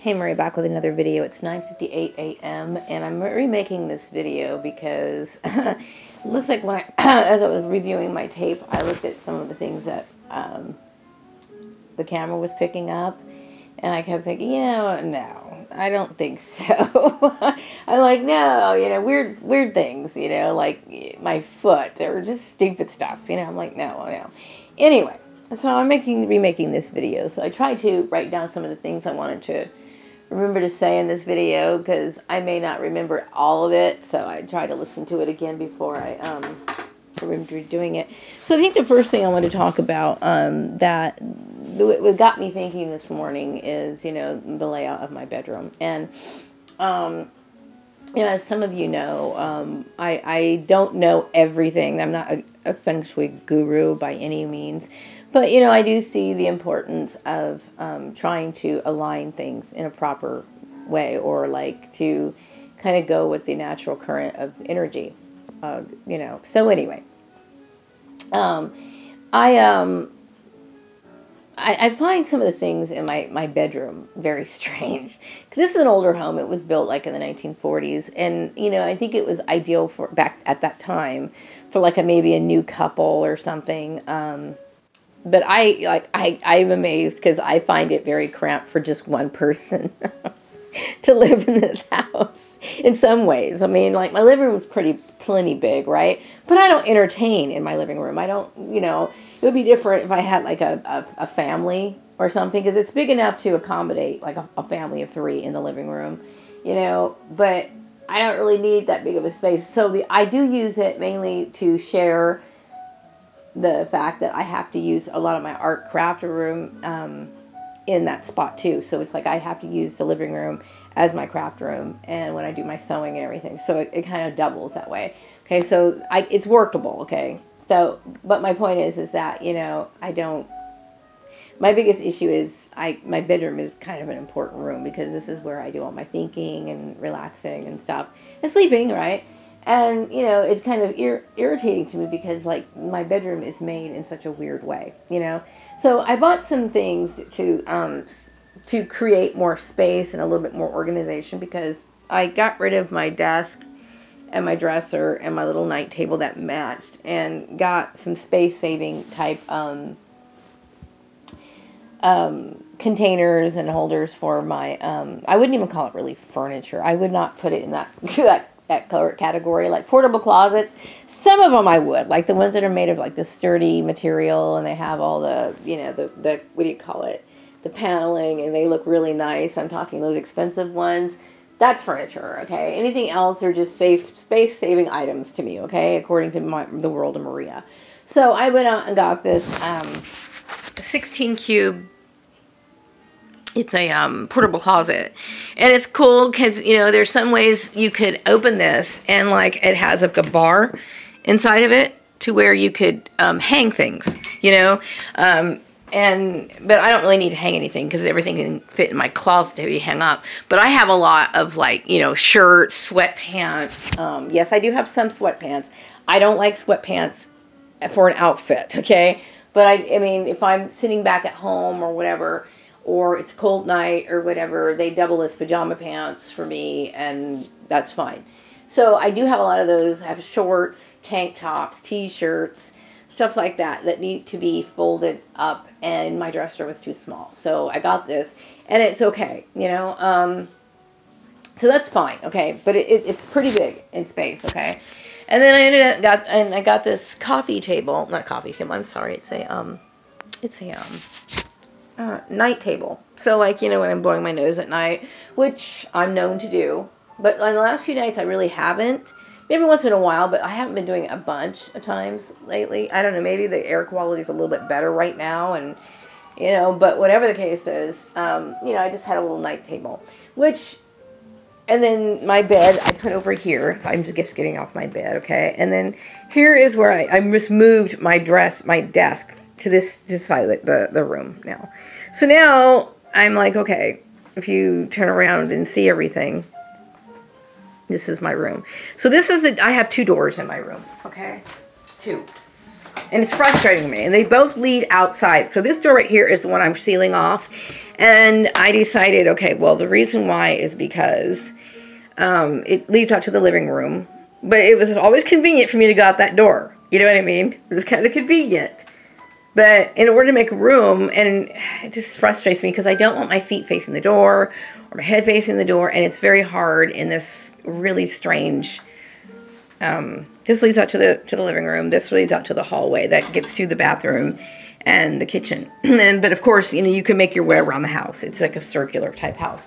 Hey Marie, back with another video. It's 9:58 a.m. and I'm remaking this video because it looks like when as I was reviewing my tape, I looked at some of the things that the camera was picking up, and I kept thinking, no, I don't think so. I'm like, no, weird things, like my foot or just stupid stuff, I'm like, no. Anyway, so I'm remaking this video. So I tried to write down some of the things I wanted to remember to say in this video, because I may not remember all of it, so I tried to listen to it again before I remember doing it. So I think the first thing I want to talk about that what got me thinking this morning is, the layout of my bedroom. And as some of you know, I don't know everything. I'm not a feng shui guru by any means. But, I do see the importance of trying to align things in a proper way, or like to kind of go with the natural current of energy, So anyway, I find some of the things in my bedroom very strange. 'Cause this is an older home. It was built like in the 1940s. And, I think it was ideal for back at that time for like maybe a new couple or something. But I'm amazed because I find it very cramped for just one person to live in this house in some ways. I mean, like my living room is plenty big, right? But I don't entertain in my living room. I don't, it would be different if I had like a family or something, because it's big enough to accommodate like a family of 3 in the living room, but I don't really need that big of a space. So I do use it mainly to share the fact that I have to use a lot of my art craft room in that spot too. So it's like I have to use the living room as my craft room, and when I do my sewing and everything, so it kind of doubles that way. Okay, so it's workable. Okay, so but my point is that I don't. My biggest issue is my bedroom is kind of an important room, because this is where I do all my thinking and relaxing and stuff and sleeping, right? And, it's kind of irritating to me because, like, my bedroom is made in such a weird way, So I bought some things to create more space and a little bit more organization, because I got rid of my desk and my dresser and my little night table that matched, and got some space-saving type containers and holders for my, I wouldn't even call it really furniture. I would not put it in that category, like portable closets. Some of them I would, like the ones that are made of like the sturdy material, and they have all the, the what do you call it, the paneling, and they look really nice. I'm talking those expensive ones. That's furniture, okay? Anything else are just space-saving items to me, okay? According to the world of Maria. So I went out and got this 16 cube. It's a portable closet, and it's cool because, there's some ways you could open this, and like it has like a bar inside of it to where you could hang things, but I don't really need to hang anything because everything can fit in my closet to be hung up. But I have a lot of like, shirts, sweatpants. Yes, I do have some sweatpants. I don't like sweatpants for an outfit, okay? But I mean, if I'm sitting back at home or whatever, or it's a cold night or whatever, they double as pajama pants for me, and that's fine. So I do have a lot of those. I have shorts, tank tops, t-shirts, stuff like that need to be folded up, and my dresser was too small. So I got this, and it's okay, so that's fine, okay? But it's pretty big in space, okay? And then I got this coffee table, not coffee table, I'm sorry, it's a night table. So like, when I'm blowing my nose at night, which I'm known to do, but on the last few nights I really haven't. Maybe once in a while, but I haven't been doing it a bunch of times lately. I don't know, maybe the air quality is a little bit better right now, and but whatever the case is, I just had a little night table, and then my bed I put over here. I'm just getting off my bed, okay? And then here is where I just moved my desk to this side of the room now. So now I'm like, okay, if you turn around and see everything, this is my room. So this is I have 2 doors in my room, okay? 2. And it's frustrating me. And they both lead outside. So this door right here is the one I'm sealing off. And I decided, okay, well, the reason why is because it leads out to the living room. But it was always convenient for me to go out that door. You know what I mean? It was kind of convenient. But in order to make room, and it just frustrates me because I don't want my feet facing the door or my head facing the door, and it's very hard in this really strange. This leads out to the living room. This leads out to the hallway that gets to the bathroom and the kitchen. But of course, you can make your way around the house. It's like a circular type house.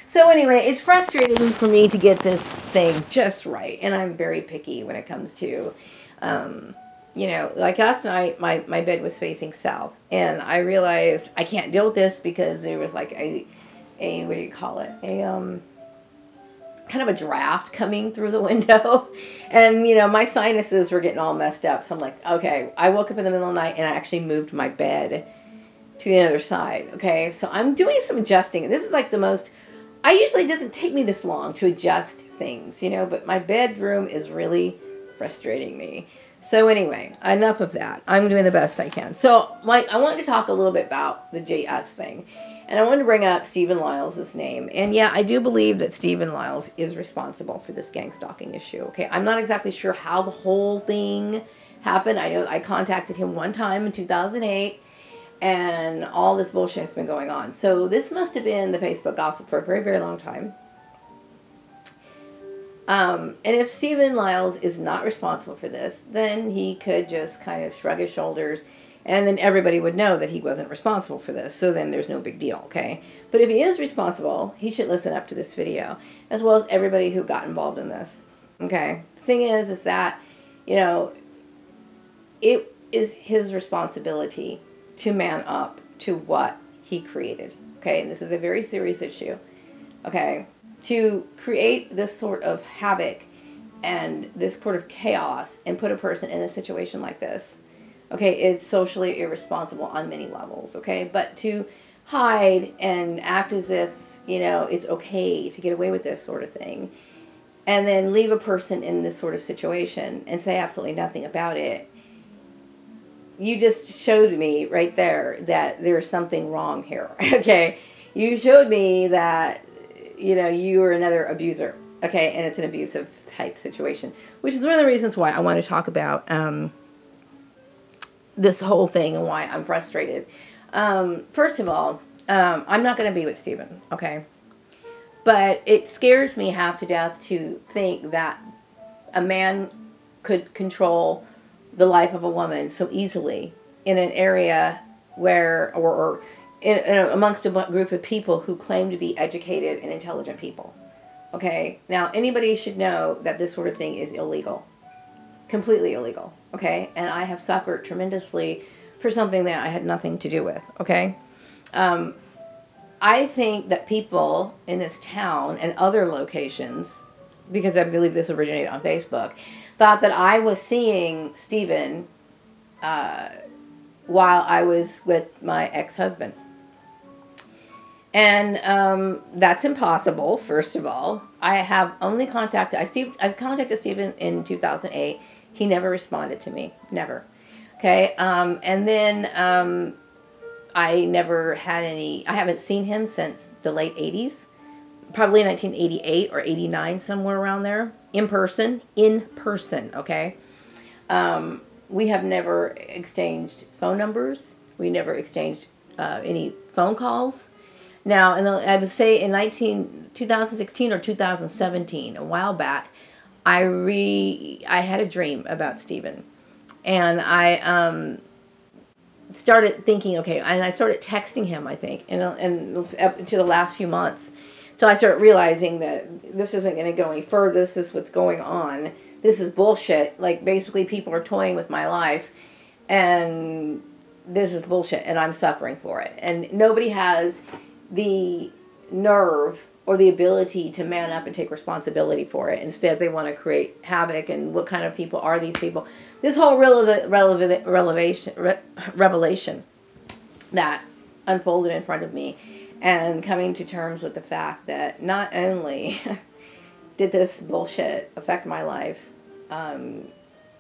So anyway, it's frustrating for me to get this thing just right, and I'm very picky when it comes to, like last night, my bed was facing south, and I realized I can't deal with this because there was like a what do you call it, kind of a draft coming through the window, and my sinuses were getting all messed up, so I'm like, okay, I woke up in the middle of the night, and I actually moved my bed to the other side, okay, so I'm doing some adjusting, and this is like the most. It doesn't take me this long to adjust things, but my bedroom is really frustrating me. So anyway, enough of that. I'm doing the best I can. So, I wanted to talk a little bit about the JS thing. And I wanted to bring up Stephen Lyles' name. And yeah, I do believe that Stephen Lyles is responsible for this gang stalking issue. Okay, I'm not exactly sure how the whole thing happened. I know I contacted him one time in 2008. And all this bullshit has been going on. So this must have been the Facebook gossip for a very, very long time. And if Stephen Lyles is not responsible for this, then he could just kind of shrug his shoulders, and then everybody would know that he wasn't responsible for this. So then there's no big deal, okay? But if he is responsible, he should listen up to this video, as well as everybody who got involved in this, okay? The thing is that, it is his responsibility to man up to what he created, okay? And this is a very serious issue, okay? To create this sort of havoc and this sort of chaos and put a person in a situation like this, okay, it's socially irresponsible on many levels, okay? But to hide and act as if, it's okay to get away with this sort of thing, and then leave a person in this sort of situation and say absolutely nothing about it, you just showed me right there that there's something wrong here, okay? You showed me that, you are another abuser, okay? And it's an abusive type situation, which is one of the reasons why I want to talk about this whole thing and why I'm frustrated. First of all, I'm not going to be with Stephen, okay? But it scares me half to death to think that a man could control the life of a woman so easily in an area where, or amongst a group of people who claim to be educated and intelligent people. Okay? Now, anybody should know that this sort of thing is illegal. Completely illegal. Okay? And I have suffered tremendously for something that I had nothing to do with. Okay? I think that people in this town and other locations, because I believe this originated on Facebook, thought that I was seeing Stephen while I was with my ex-husband. And that's impossible, first of all. I have only contacted, I contacted Stephen in 2008. He never responded to me. Never. Okay. And then I never had any, I haven't seen him since the late 80s. Probably 1988 or 89, somewhere around there. In person, okay? We have never exchanged phone numbers. We never exchanged any phone calls. Now, and I would say in 2016 or 2017, a while back, I had a dream about Stephen. And I started thinking, okay, and I started texting him, I think, and up until the last few months. So I started realizing that this isn't going to go any further. This is what's going on. This is bullshit. Like, basically, people are toying with my life. And this is bullshit. And I'm suffering for it. And nobody has the nerve or the ability to man up and take responsibility for it. Instead, they want to create havoc. And what kind of people are these people? This whole revelation that unfolded in front of me, and coming to terms with the fact that not only did this bullshit affect my life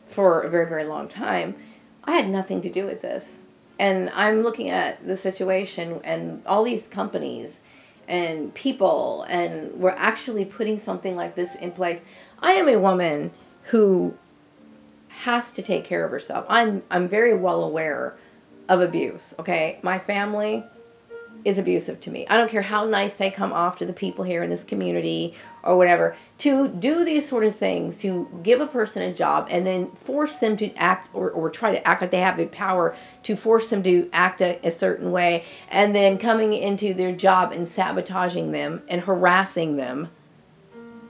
for a very, very long time, I had nothing to do with this. And I'm looking at the situation and all these companies and people, and we're actually putting something like this in place. I am a woman who has to take care of herself. I'm very well aware of abuse, okay? My family is abusive to me. I don't care how nice they come off to the people here in this community or whatever. To do these sort of things, to give a person a job and then force them to act or try to act like they have the power to force them to act a certain way, and then coming into their job and sabotaging them and harassing them,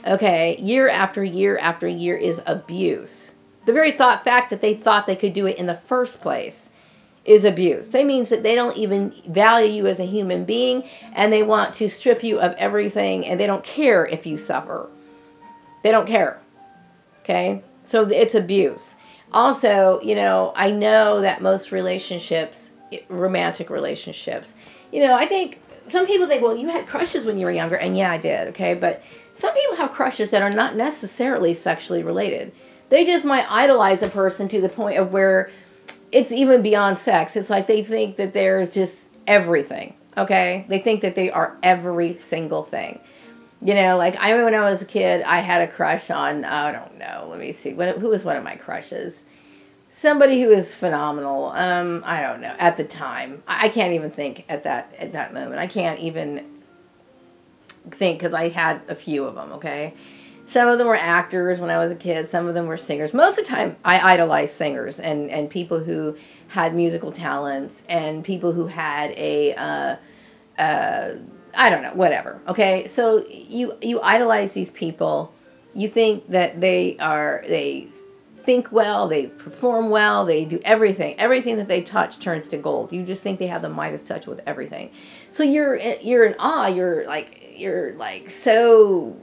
okay, year after year after year is abuse. The very fact that they thought they could do it in the first place is abuse. That means that they don't even value you as a human being, and they want to strip you of everything, and they don't care if you suffer. They don't care. Okay? So it's abuse. Also, you know, I know that most relationships, romantic relationships, you know, I think some people think, well, you had crushes when you were younger, and yeah, I did, okay? But some people have crushes that are not necessarily sexually related. They just might idolize a person to the point of where it's even beyond sex. It's like they think that they're just everything, okay? They think that they are every single thing. You know, like I remember when I was a kid, I had a crush on, I don't know, let me see, who was one of my crushes? Somebody who was phenomenal. I don't know, at the time. I can't even think at that moment. I can't even think, because I had a few of them, okay? Some of them were actors when I was a kid. Some of them were singers. Most of the time, I idolized singers and people who had musical talents and people who had I don't know, whatever. Okay, so you idolize these people. You think that they think well, they perform well, they do everything. Everything that they touch turns to gold. You just think they have the Midas touch with everything. So you're in awe. You're like so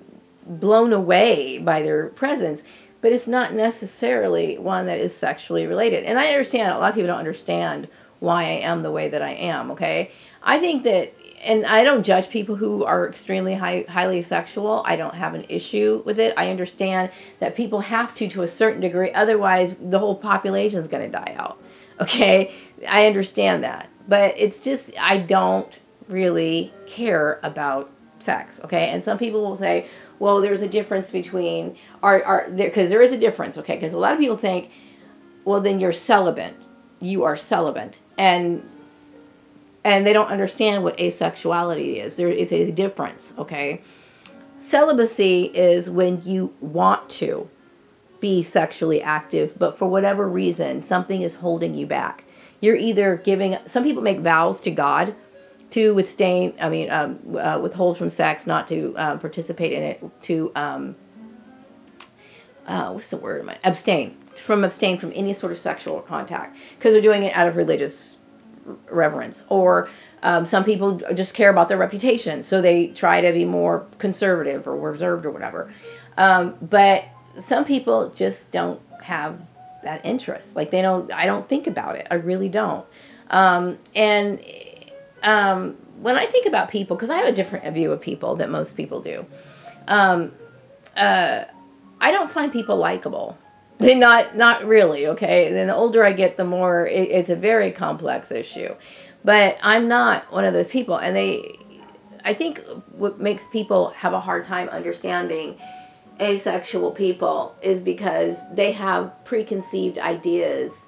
blown away by their presence, but it's not necessarily one that is sexually related. And I understand a lot of people don't understand why I am the way that I am, okay? I think that, and I don't judge people who are extremely highly sexual. I don't have an issue with it. I understand that people have to a certain degree, otherwise the whole population is going to die out, okay? I understand that, but it's just, I don't really care about sex, okay? And some people will say, well, there's a difference between, because there is a difference, okay? Because a lot of people think, well, then you're celibate. You are celibate. And they don't understand what asexuality is. There is a difference, okay? Celibacy is when you want to be sexually active, but for whatever reason, something is holding you back. You're either giving, some people make vows to God to abstain, withhold from sex, not to participate in it, to, what's the word? Abstain from any sort of sexual contact, because they're doing it out of religious reverence. Or some people just care about their reputation, so they try to be more conservative or reserved or whatever. But some people just don't have that interest. Like I don't think about it. I really don't. When I think about people, because I have a different view of people than most people do, I don't find people likable. Not really, okay? And then the older I get, the more it's a very complex issue. But I'm not one of those people. And I think what makes people have a hard time understanding asexual people is because they have preconceived ideas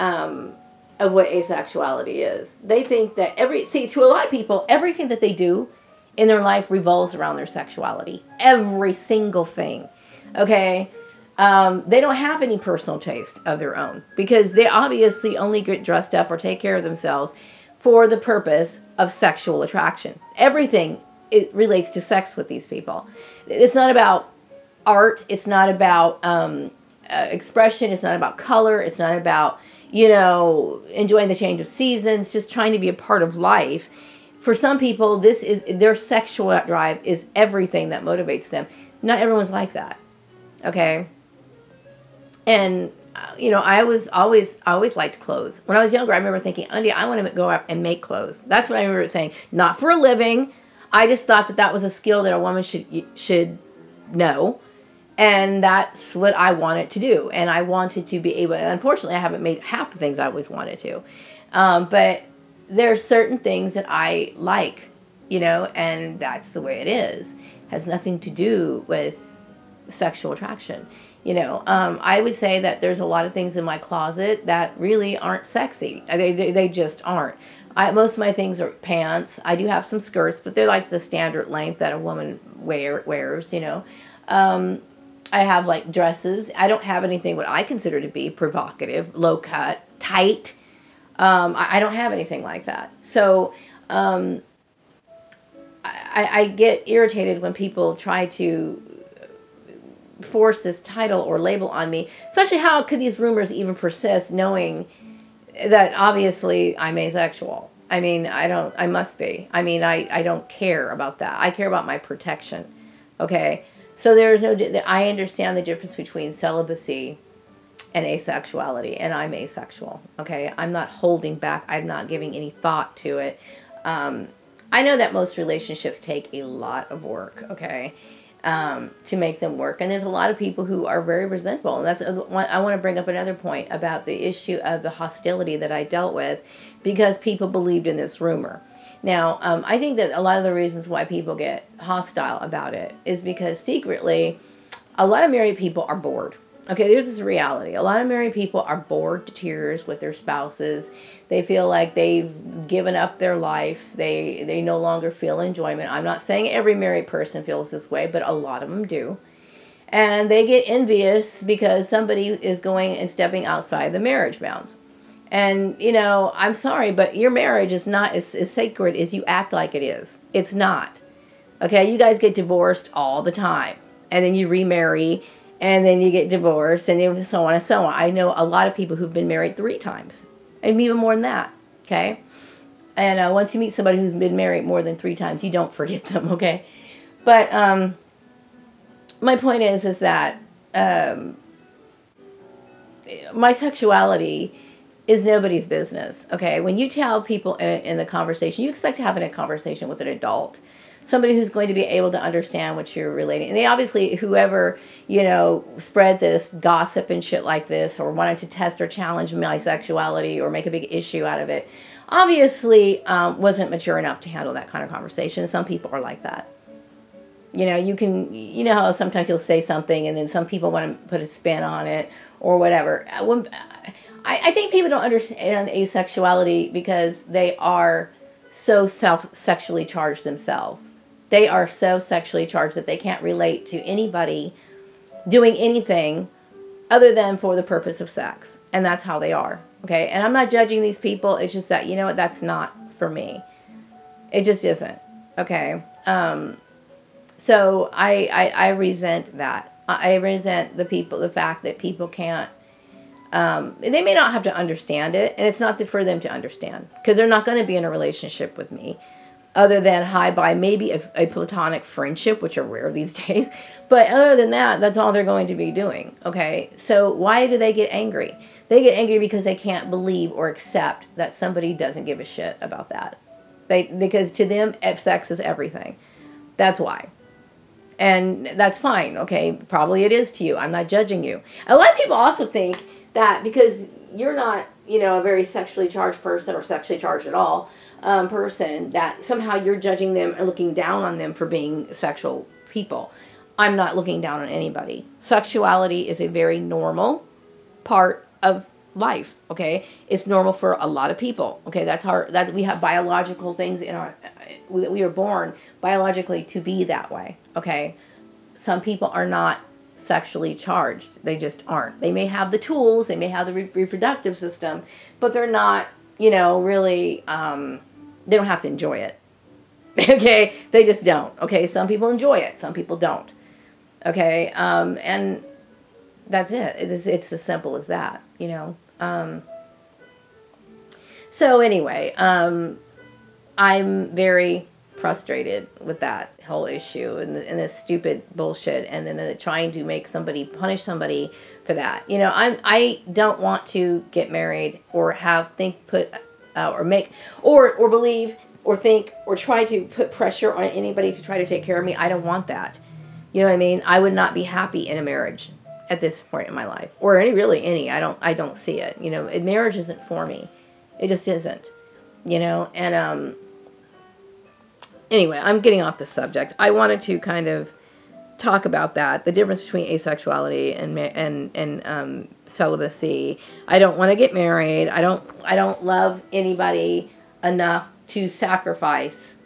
of what asexuality is. They think that to a lot of people, everything that they do in their life revolves around their sexuality. Every single thing, okay? They don't have any personal taste of their own, because they obviously only get dressed up or take care of themselves for the purpose of sexual attraction. Everything relates to sex with these people. It's not about art. It's not about expression. It's not about color. It's not about, enjoying the change of seasons, just trying to be a part of life. For some people, this is their sexual drive is everything that motivates them. Not everyone's like that, okay? And I always liked clothes. When I was younger, I remember thinking, Andy, I want to go out and make clothes. That's what I remember saying. Not for a living. I just thought that was a skill that a woman should know. And that's what I wanted to do. And I wanted to be able, and unfortunately, I haven't made half the things I always wanted to. But there's certain things that I like, you know, and that's the way it is. Has nothing to do with sexual attraction. You know, I would say that there's a lot of things in my closet that really aren't sexy. They just aren't. Most of my things are pants. I do have some skirts, but they're like the standard length that a woman wears, you know. I have like dresses. I don't have anything what I consider to be provocative, low cut, tight. I don't have anything like that. So I get irritated when people try to force this title or label on me, especially how could these rumors even persist knowing that obviously I'm asexual. I mean, I must be. I mean, I don't care about that. I care about my protection. Okay. So there's no, I understand the difference between celibacy and asexuality, and I'm asexual. Okay. I'm not holding back. I'm not giving any thought to it. I know that most relationships take a lot of work. Okay. To make them work. And there's a lot of people who are very resentful. And that's, I want to bring up another point about the issue of the hostility that I dealt with because people believed in this rumor. Now, I think that a lot of the reasons why people get hostile about it is because secretly, a lot of married people are bored. Okay, there's this reality. A lot of married people are bored to tears with their spouses. They feel like they've given up their life. They no longer feel enjoyment. I'm not saying every married person feels this way, but a lot of them do. And they get envious because somebody is going and stepping outside the marriage bounds. And, you know, I'm sorry, but your marriage is not as sacred as you act like it is. It's not. Okay, you guys get divorced all the time. And then you remarry, and then you get divorced, and then so on and so on. I know a lot of people who've been married 3 times, and even more than that, okay? And once you meet somebody who's been married more than 3 times, you don't forget them, okay? But my point is that my sexuality is nobody's business, okay? When you tell people in the conversation, you expect to have a conversation with an adult, somebody who's going to be able to understand what you're relating. And they obviously, whoever, you know, spread this gossip and shit like this or wanted to test or challenge my sexuality or make a big issue out of it, obviously wasn't mature enough to handle that kind of conversation. Some people are like that. You know, you know how sometimes you'll say something and then some people want to put a spin on it or whatever. I think people don't understand asexuality because they are so sexually charged themselves. They are so sexually charged that they can't relate to anybody doing anything other than for the purpose of sex. And that's how they are. Okay. And I'm not judging these people. It's just that, you know what, that's not for me. It just isn't. Okay. So I resent that. I resent the fact that people can't, they may not have to understand it, and it's not for them to understand, because they're not going to be in a relationship with me other than by maybe a platonic friendship, which are rare these days. But other than that, that's all they're going to be doing. Okay. So why do they get angry? They get angry because they can't believe or accept that somebody doesn't give a shit about that. Because to them, sex is everything. That's why. And that's fine. Okay. Probably it is to you. I'm not judging you. A lot of people also think that because you're not, you know, a very sexually charged person or sexually charged at all person, that somehow you're judging them and looking down on them for being sexual people. I'm not looking down on anybody. Sexuality is a very normal part of life. Okay, it's normal for a lot of people. Okay, that we have biological things in our, we are born biologically to be that way. Okay, some people are not sexually charged. They just aren't. They may have the tools, they may have the reproductive system, but they're not, you know, really, they don't have to enjoy it. Okay, they just don't. Okay, some people enjoy it, some people don't. Okay, and that's it. It's as simple as that, you know. So anyway, I'm very frustrated with that whole issue and this stupid bullshit, and then trying to make somebody punish somebody for that. You know, I don't want to get married or or believe or think or try to put pressure on anybody to try to take care of me. I don't want that. You know what I mean? I would not be happy in a marriage at this point in my life, or any. I don't see it. You know, marriage isn't for me. It just isn't, you know. And anyway, I'm getting off the subject. I wanted to kind of talk about that, the difference between asexuality and celibacy. I don't want to get married. I don't love anybody enough to sacrifice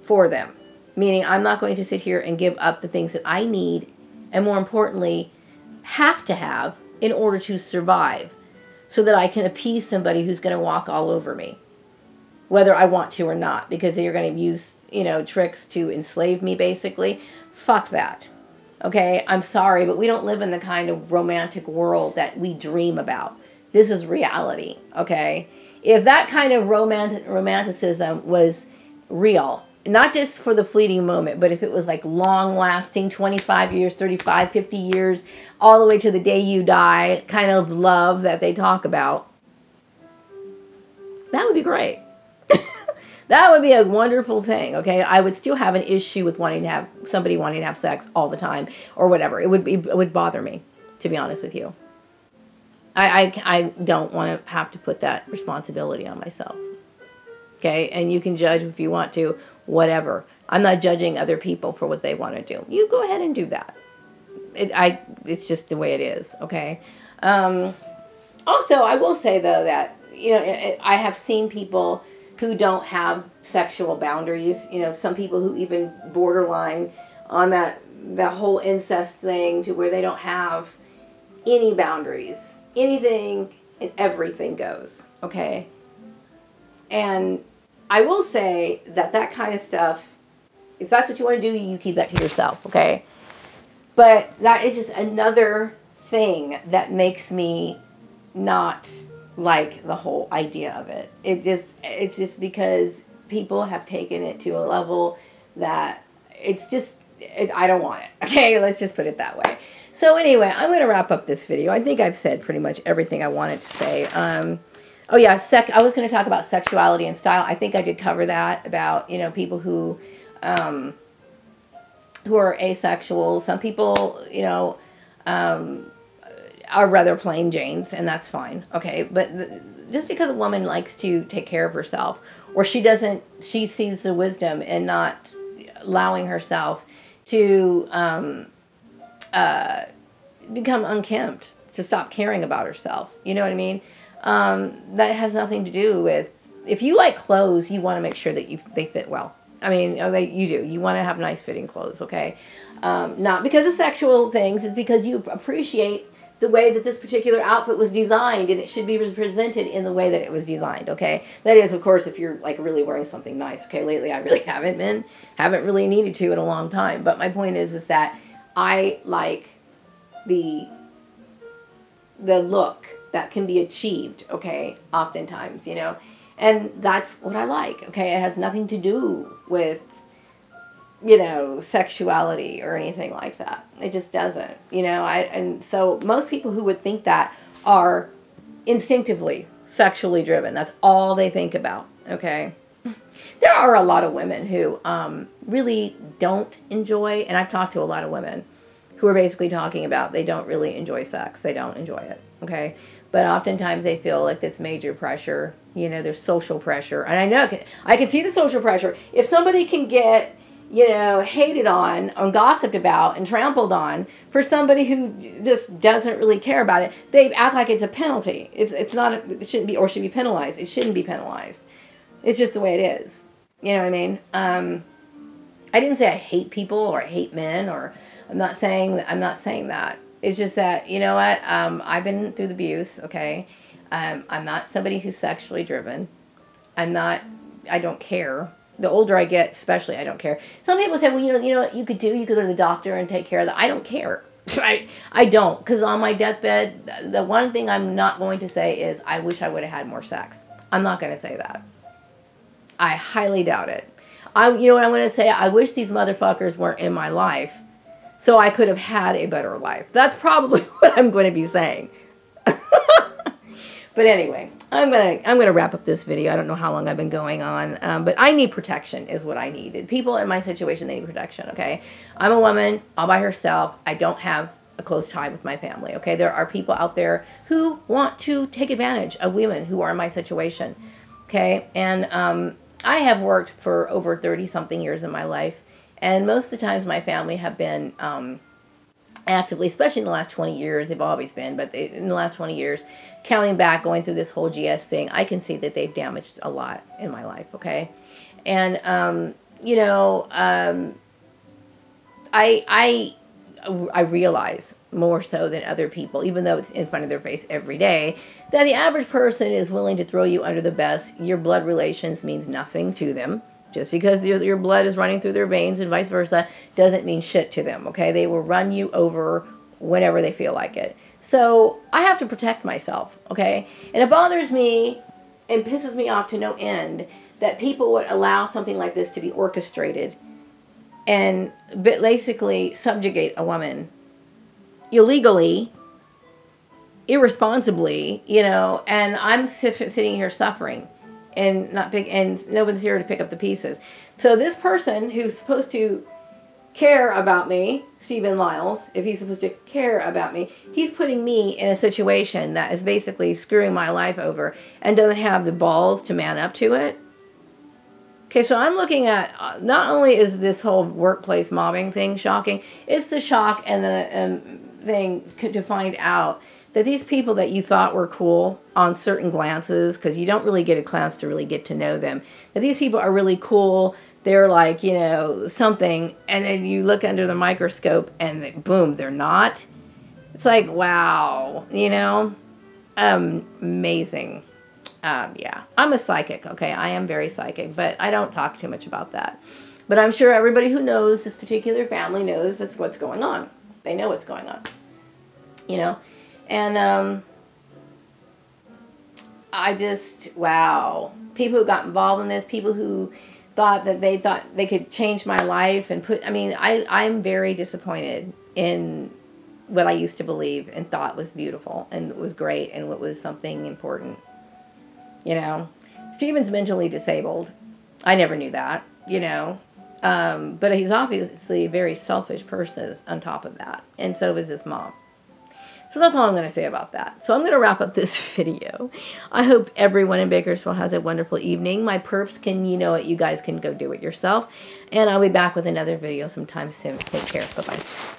for them. Meaning, I'm not going to sit here and give up the things that I need, and more importantly, have to have in order to survive, so that I can appease somebody who's going to walk all over me, whether I want to or not, because they're going to use, you know, tricks to enslave me, basically. Fuck that. Okay? I'm sorry, but we don't live in the kind of romantic world that we dream about. This is reality. Okay? If that kind of romanticism was real, not just for the fleeting moment, but if it was like long-lasting, 25 years, 35, 50 years, all the way to the day you die kind of love that they talk about, that would be great. That would be a wonderful thing, okay? I would still have an issue with wanting to have somebody wanting to have sex all the time or whatever. It would bother me, to be honest with you. I don't want to have to put that responsibility on myself. Okay? And you can judge if you want to, whatever. I'm not judging other people for what they want to do. You go ahead and do that. It's just the way it is, okay? Also, I will say, though, that, you know, I have seen people who don't have sexual boundaries. You know, some people who even borderline on that whole incest thing, to where they don't have any boundaries. Anything and everything goes, okay? And I will say that that kind of stuff, if that's what you want to do, you keep that to yourself, okay? But that is just another thing that makes me not like the whole idea of it. It's just because people have taken it to a level that I don't want it. Okay, let's just put it that way. So anyway, I'm going to wrap up this video. I think I've said pretty much everything I wanted to say. Oh yeah, I was going to talk about sexuality and style. I think I did cover that, about, you know, people who are asexual. Some people, you know, are rather plain Janes, and that's fine. Okay, but just because a woman likes to take care of herself, or she sees the wisdom in not allowing herself to become unkempt, to stop caring about herself. You know what I mean? That has nothing to do with, if you like clothes, you want to make sure that they fit well. I mean, you do. You want to have nice fitting clothes, okay? Not because of sexual things, it's because you appreciate the way that this particular outfit was designed, and it should be presented in the way that it was designed, okay? That is, of course, if you're like really wearing something nice, okay? Lately, I really haven't really needed to in a long time. But my point is that I like the look that can be achieved, okay? Oftentimes, you know, and that's what I like, okay? It has nothing to do with, you know, sexuality or anything like that. It just doesn't, you know. And so most people who would think that are instinctively sexually driven. That's all they think about, okay? There are a lot of women who really don't enjoy, and I've talked to a lot of women who are basically talking about they don't really enjoy sex. They don't enjoy it, okay? But oftentimes they feel like this major pressure, you know, there's social pressure. And I know, I can see the social pressure. If somebody can get, you know, hated on gossiped about and trampled on for somebody who just doesn't really care about it, they act like it's a penalty. It's not, it shouldn't be, or should be penalized. It shouldn't be penalized. It's just the way it is. You know what I mean? I didn't say I hate people or I hate men, or I'm not saying that. It's just that, you know what, I've been through the abuse, okay? I'm not somebody who's sexually driven. I don't care. The older I get, especially, I don't care. Some people say, well, you know what you could do? You could go to the doctor and take care of that. I don't care. I don't, because on my deathbed, the one thing I'm not going to say is, I wish I would have had more sex. I'm not going to say that. I highly doubt it. You know what I'm going to say? I wish these motherfuckers weren't in my life, so I could have had a better life. That's probably what I'm going to be saying. But anyway, I'm gonna wrap up this video. I don't know how long I've been going on, but I need protection is what I need. People in my situation, they need protection, okay? I'm a woman all by herself. I don't have a close tie with my family, okay? There are people out there who want to take advantage of women who are in my situation, okay? And I have worked for over 30-something years in my life, and most of the times my family have been actively, especially in the last 20 years, they've always been, but in the last 20 years, counting back, going through this whole GS thing, I can see that they've damaged a lot in my life, okay? And, you know, I realize more so than other people, even though it's in front of their face every day, that the average person is willing to throw you under the bus. Your blood relations means nothing to them. Just because your blood is running through their veins and vice versa doesn't mean shit to them, okay? They will run you over whenever they feel like it. So I have to protect myself, okay? And it bothers me and pisses me off to no end that people would allow something like this to be orchestrated and basically subjugate a woman illegally, irresponsibly, you know, and I'm sitting here suffering and nobody's here to pick up the pieces. So this person who's supposed to care about me, Stephen Lyles, if he's supposed to care about me, he's putting me in a situation that is basically screwing my life over and doesn't have the balls to man up to it. Okay, so I'm looking at, not only is this whole workplace mobbing thing shocking, it's the shock and the thing to find out that these people that you thought were cool on certain glances, because you don't really get a glance to really get to know them, that these people are really cool, they're like, you know, something, and then you look under the microscope and boom, they're not. It's like, wow, you know, amazing. Yeah, I'm a psychic, okay? I am very psychic, but I don't talk too much about that. But I'm sure everybody who knows this particular family knows that's what's going on. They know what's going on, you know? And I just, wow. People who got involved in this, people who thought that they could change my life and put, I mean, I'm very disappointed in what I used to believe and thought was beautiful and was great and what was something important. You know, Stephen's mentally disabled. I never knew that, you know. But he's obviously a very selfish person on top of that. And so is his mom. So that's all I'm going to say about that. So I'm going to wrap up this video. I hope everyone in Bakersfield has a wonderful evening. My perps can, you know what, you guys can go do it yourself. And I'll be back with another video sometime soon. Take care. Bye-bye.